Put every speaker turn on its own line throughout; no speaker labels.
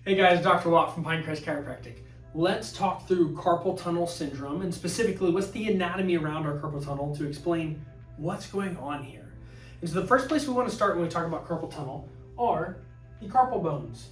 Hey guys, Dr. Watt from Pinecrest Chiropractic. Let's talk through carpal tunnel syndrome and specifically what's the anatomy around our carpal tunnel to explain what's going on here. And so the first place we want to start when we talk about carpal tunnel are the carpal bones.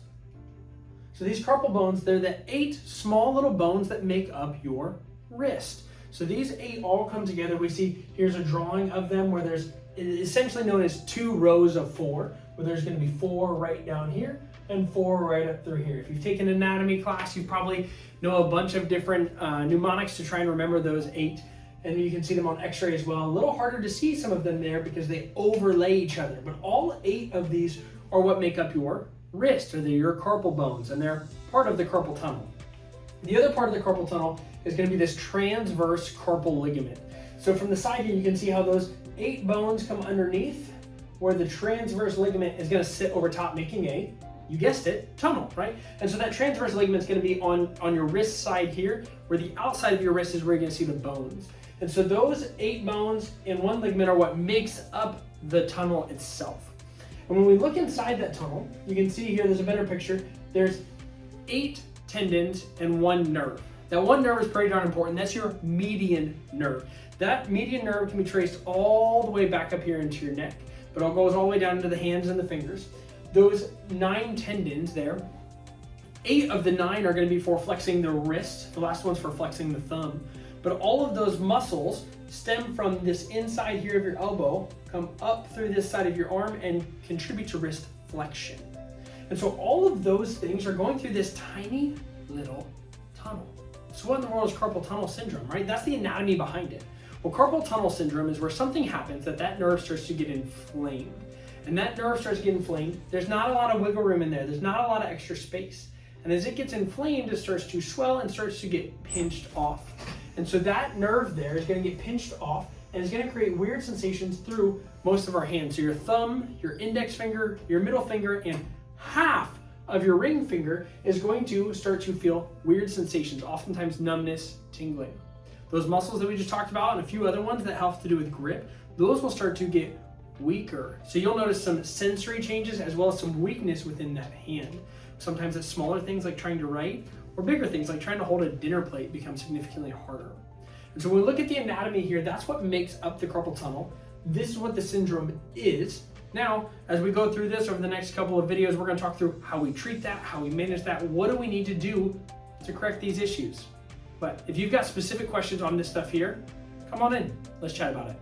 So these carpal bones, they're the 8 small little bones that make up your wrist. So these 8 all come together. We see here's a drawing of them where there's essentially known as 2 rows of 4, where there's going to be 4 right down here and 4 right up through here. If you've taken anatomy class, you probably know a bunch of different mnemonics to try and remember those 8. And you can see them on x-ray as well. A little harder to see some of them there because they overlay each other. But all 8 of these are what make up your wrist, or they're your carpal bones, and they're part of the carpal tunnel. The other part of the carpal tunnel is going to be this transverse carpal ligament. So from the side here, you can see how those 8 bones come underneath, where the transverse ligament is going to sit over top, making a, you guessed it, tunnel, right? And so that transverse ligament is going to be on your wrist side here, where the outside of your wrist is where you're going to see the bones. And so those 8 bones in one ligament are what makes up the tunnel itself. And when we look inside that tunnel, you can see here, there's a better picture, there's 8 tendons and 1 nerve. That 1 nerve is pretty darn important. That's your median nerve. That median nerve can be traced all the way back up here into your neck, but it goes all the way down into the hands and the fingers. Those 9 tendons there, 8 of the 9 are going to be for flexing the wrist. The last one's for flexing the thumb. But all of those muscles stem from this inside here of your elbow, come up through this side of your arm and contribute to wrist flexion. And so all of those things are going through this tiny little tunnel. So what in the world is carpal tunnel syndrome, right? That's the anatomy behind it. Well, carpal tunnel syndrome is where something happens that nerve starts to get inflamed. And that nerve starts to get inflamed, there's not a lot of wiggle room in there. There's not a lot of extra space. And as it gets inflamed, it starts to swell and starts to get pinched off. And so that nerve there is going to get pinched off and is going to create weird sensations through most of our hands. So your thumb, your index finger, your middle finger, and half of your ring finger is going to start to feel weird sensations, oftentimes numbness, tingling. Those muscles that we just talked about and a few other ones that have to do with grip, those will start to get weaker. So you'll notice some sensory changes as well as some weakness within that hand. Sometimes it's smaller things like trying to write, or bigger things like trying to hold a dinner plate become significantly harder. And so when we look at the anatomy here, that's what makes up the carpal tunnel. This is what the syndrome is. Now, as we go through this over the next couple of videos, we're going to talk through how we treat that, how we manage that, what do we need to do to correct these issues. But if you've got specific questions on this stuff here, come on in, let's chat about it.